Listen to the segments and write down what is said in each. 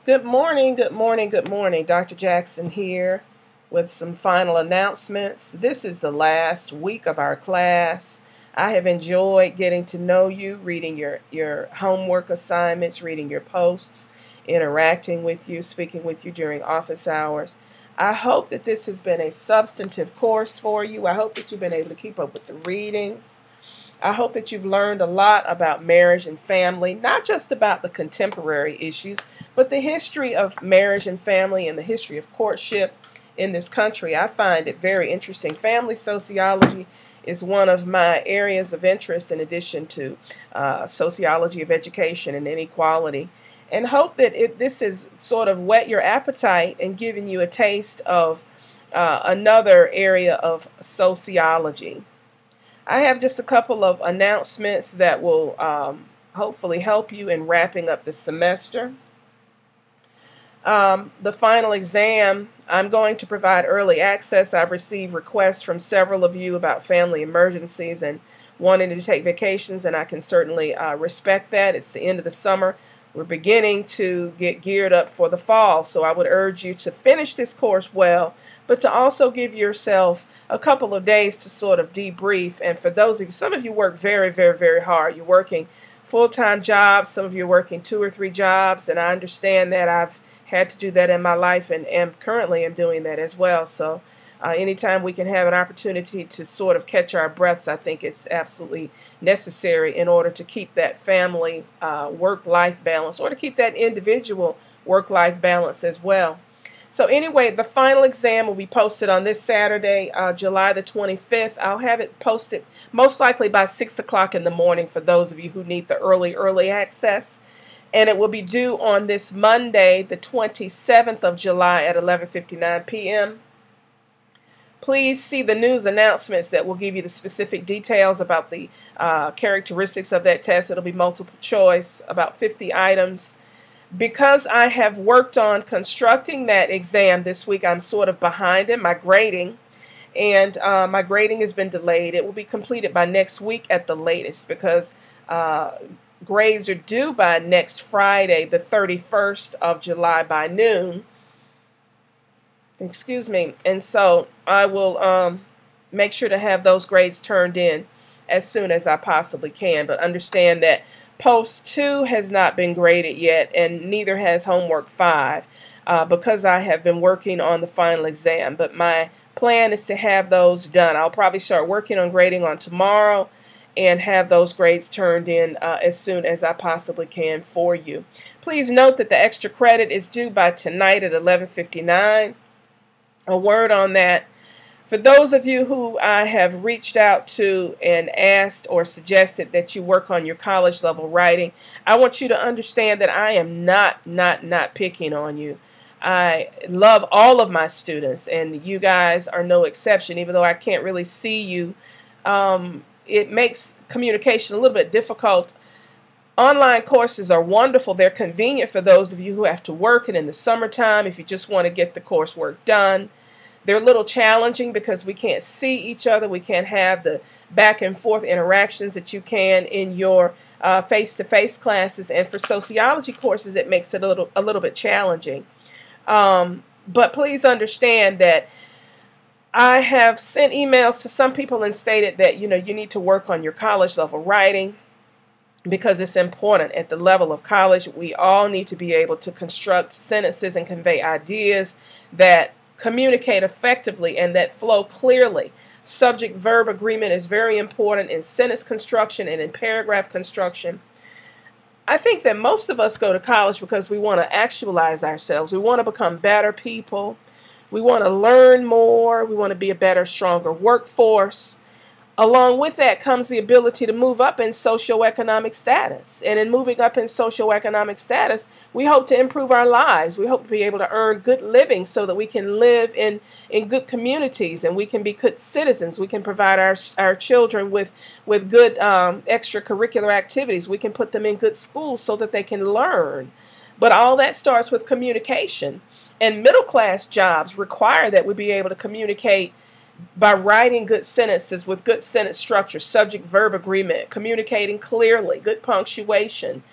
Good morning, good morning, good morning. Dr. Jackson here with some final announcements. This is the last week of our class. I have enjoyed getting to know you, reading your homework assignments, reading your posts, interacting with you, speaking with you during office hours. I hope that this has been a substantive course for you. I hope that you've been able to keep up with the readings. I hope that you've learned a lot about marriage and family, not just about the contemporary issues, but the history of marriage and family and the history of courtship in this country. I find it very interesting. Family sociology is one of my areas of interest in addition to sociology of education and inequality. And hope that this has sort of whet your appetite and given you a taste of another area of sociology. I have just a couple of announcements that will hopefully help you in wrapping up the semester. The final exam, I'm going to provide early access. I've received requests from several of you about family emergencies and wanting to take vacations, and I can certainly respect that. It's the end of the summer. We're beginning to get geared up for the fall, so I would urge you to finish this course well, but to also give yourself a couple of days to sort of debrief. And for those of you, some of you work very, very, very hard. You're working full-time jobs. Some of you are working 2 or 3 jobs, and I understand that I've had to do that in my life and currently am doing that as well. So anytime we can have an opportunity to sort of catch our breaths, I think it's absolutely necessary in order to keep that family work-life balance, or to keep that individual work-life balance as well. So anyway, the final exam will be posted on this Saturday, July the 25th. I'll have it posted most likely by 6 o'clock in the morning for those of you who need the early access. And it will be due on this Monday, the 27th of July at 11:59 p.m. Please see the news announcements that will give you the specific details about the characteristics of that test. It'll be multiple choice, about 50 items. Because I have worked on constructing that exam this week, I'm sort of behind in my grading. And my grading has been delayed. It will be completed by next week at the latest, because grades are due by next Friday, the 31st of July by noon. Excuse me. And so I will make sure to have those grades turned in as soon as I possibly can. But understand that Post 2 has not been graded yet, and neither has Homework 5 because I have been working on the final exam. But my plan is to have those done. I'll probably start working on grading on tomorrow and have those grades turned in as soon as I possibly can for you. Please note that the extra credit is due by tonight at 11:59. A word on that. For those of you who I have reached out to and asked or suggested that you work on your college level writing, I want you to understand that I am not picking on you. I love all of my students, and you guys are no exception. Even though I can't really see you, it makes communication a little bit difficult. Online courses are wonderful. They're convenient for those of you who have to work, and in the summertime, if you just want to get the coursework done. They're a little challenging because we can't see each other. We can't have the back and forth interactions that you can in your face-to-face classes. And for sociology courses, it makes it a little bit challenging. But please understand that I have sent emails to some people and stated that, you need to work on your college level writing, because it's important. At the level of college, we all need to be able to construct sentences and convey ideas that communicate effectively and that flow clearly. Subject-verb agreement is very important in sentence construction and in paragraph construction. I think that most of us go to college because we want to actualize ourselves. We want to become better people. We want to learn more. We want to be a better, stronger workforce. Along with that comes the ability to move up in socioeconomic status. And in moving up in socioeconomic status, we hope to improve our lives. We hope to be able to earn good living so that we can live in good communities and we can be good citizens. We can provide our children with good extracurricular activities. We can put them in good schools so that they can learn. But all that starts with communication. And middle-class jobs require that we be able to communicate by writing good sentences with good sentence structure, subject-verb agreement, communicating clearly, good punctuation,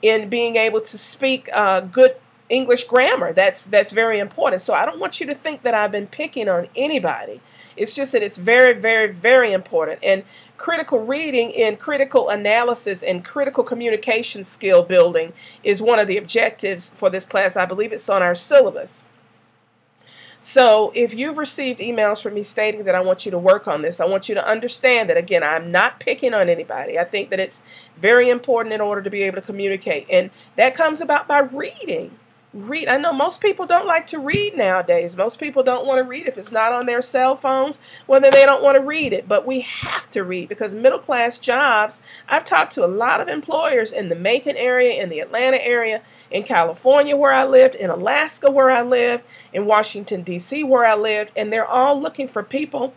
in being able to speak good English grammar. That's very important. So I don't want you to think that I've been picking on anybody. It's just that it's very, very, very important. And critical reading and critical analysis and critical communication skill building is one of the objectives for this class. I believe it's on our syllabus. So if you've received emails from me stating that I want you to work on this, I want you to understand that, again, I'm not picking on anybody. I think that it's very important in order to be able to communicate. And that comes about by reading. I know most people don't like to read nowadays. Most people don't want to read. If it's not on their cell phones, well, then they don't want to read it. But we have to read, because middle-class jobs, I've talked to a lot of employers in the Macon area, in the Atlanta area, in California where I lived, in Alaska where I lived, in Washington, D.C. where I lived, and they're all looking for people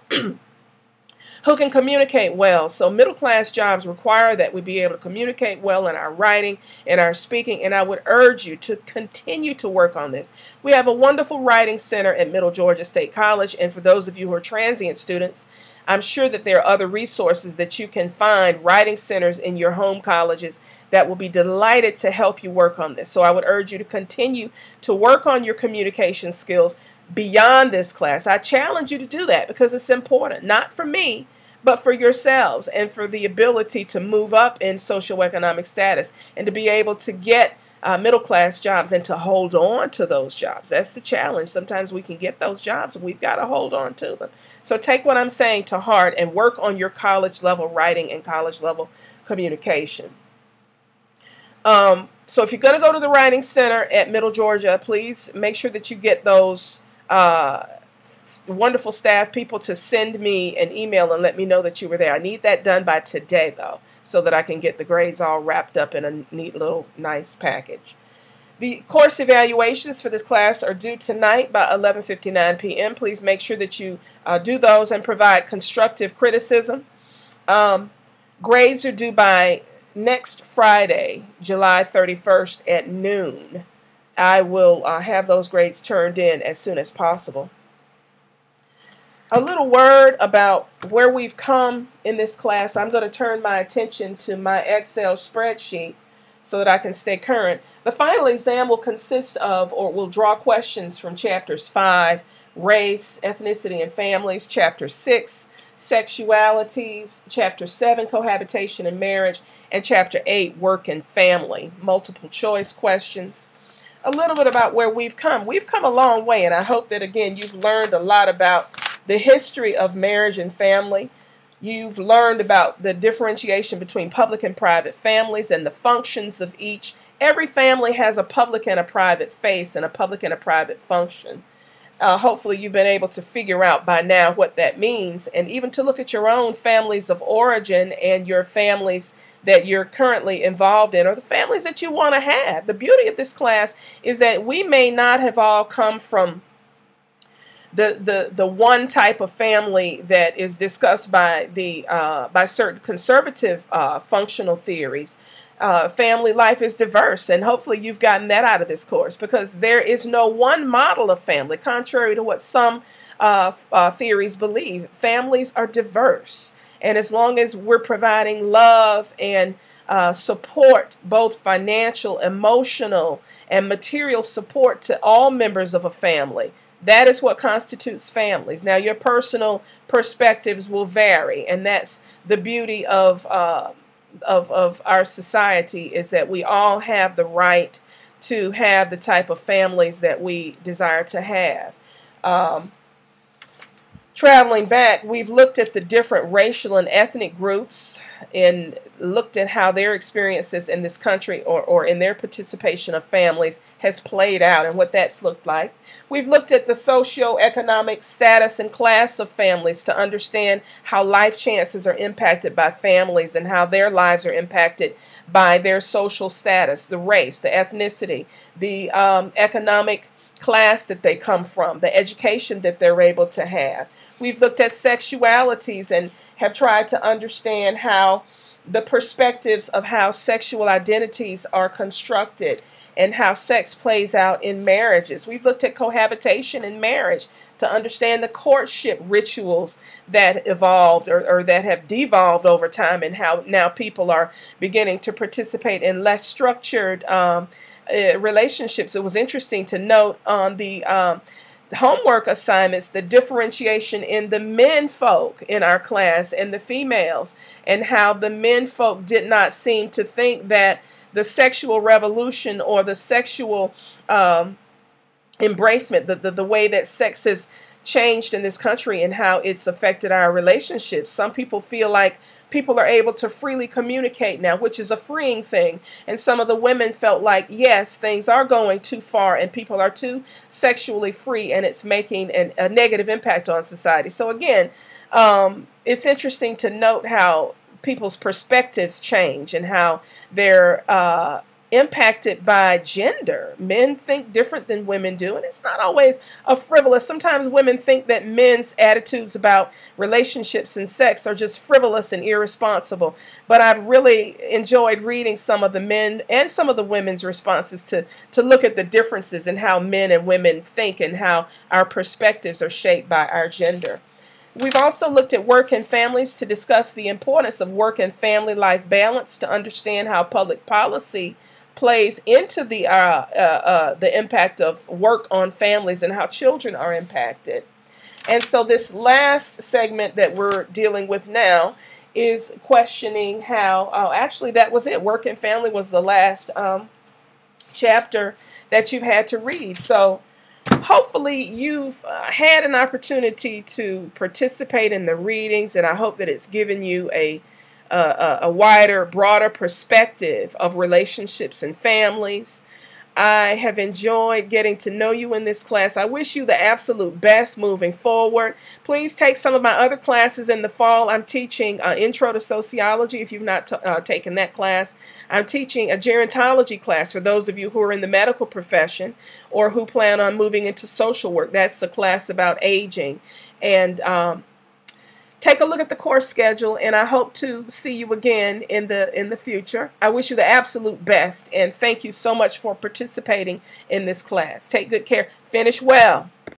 who can communicate well. So middle-class jobs require that we be able to communicate well in our writing, in our speaking, and I would urge you to continue to work on this. We have a wonderful writing center at Middle Georgia State College, and for those of you who are transient students, I'm sure that there are other resources that you can find, writing centers in your home colleges that will be delighted to help you work on this. So I would urge you to continue to work on your communication skills beyond this class. I challenge you to do that because it's important, not for me, but for yourselves and for the ability to move up in socioeconomic status and to be able to get middle-class jobs and to hold on to those jobs. That's the challenge. Sometimes we can get those jobs, but we've got to hold on to them. So take what I'm saying to heart and work on your college-level writing and college-level communication. So if you're going to go to the Writing Center at Middle Georgia, please make sure that you get those wonderful staff people to send me an email and let me know that you were there. I need that done by today, though, so that I can get the grades all wrapped up in a neat little nice package. The course evaluations for this class are due tonight by 11:59 p.m. Please make sure that you do those and provide constructive criticism. Grades are due by next Friday, July 31st at noon. I will have those grades turned in as soon as possible. A little word about where we've come in this class. I'm going to turn my attention to my Excel spreadsheet so that I can stay current. The final exam will consist of, or will draw questions from chapters 5, race, ethnicity, and families, chapter 6, sexualities, chapter 7, cohabitation and marriage, and chapter 8, work and family. Multiple choice questions. A little bit about where we've come. We've come a long way, and I hope that, again, you've learned a lot about the history of marriage and family. You've learned about the differentiation between public and private families and the functions of each. Every family has a public and a private face and a public and a private function. Hopefully you've been able to figure out by now what that means, and even to look at your own families of origin and your families that you're currently involved in, or the families that you want to have. The beauty of this class is that we may not have all come from the one type of family that is discussed by by certain conservative functional theories. Family life is diverse, and hopefully you've gotten that out of this course, because there is no one model of family, contrary to what some theories believe. Families are diverse, and as long as we're providing love and support, both financial, emotional, and material support to all members of a family, that is what constitutes families. Now, your personal perspectives will vary, and that's the beauty of our society, is that we all have the right to have the type of families that we desire to have. Traveling back, we've looked at the different racial and ethnic groups and looked at how their experiences in this country or in their participation of families has played out and what that's looked like. We've looked at the socioeconomic status and class of families to understand how life chances are impacted by families and how their lives are impacted by their social status, the race, the ethnicity, the economic class that they come from, the education that they're able to have. We've looked at sexualities and have tried to understand how the perspectives of how sexual identities are constructed and how sex plays out in marriages. We've looked at cohabitation in marriage to understand the courtship rituals that evolved or that have devolved over time, and how now people are beginning to participate in less structured relationships, it was interesting to note on the homework assignments the differentiation in the men folk in our class and the females, and how the men folk did not seem to think that the sexual revolution or the sexual embracement, the way that sex has changed in this country and how it's affected our relationships. Some people feel like people are able to freely communicate now, which is a freeing thing. And some of the women felt like, yes, things are going too far and people are too sexually free, and it's making a negative impact on society. So again, it's interesting to note how people's perspectives change and how they're impacted by gender. Men think different than women do, and it's not always a frivolous. Sometimes women think that men's attitudes about relationships and sex are just frivolous and irresponsible. But I've really enjoyed reading some of the men and some of the women's responses to look at the differences in how men and women think and how our perspectives are shaped by our gender. We've also looked at work and families to discuss the importance of work and family life balance, to understand how public policy plays into the impact of work on families and how children are impacted. And so this last segment that we're dealing with now is questioning how, actually that was it. Work and family was the last chapter that you've had to read. So hopefully you've had an opportunity to participate in the readings, and I hope that it's given you a wider, broader perspective of relationships and families. I have enjoyed getting to know you in this class. I wish you the absolute best moving forward. Please take some of my other classes in the fall. I'm teaching Intro to Sociology, if you've not taken that class. I'm teaching a gerontology class for those of you who are in the medical profession or who plan on moving into social work. That's a class about aging. And take a look at the course schedule, and I hope to see you again in the future. I wish you the absolute best, and thank you so much for participating in this class. Take good care. Finish well.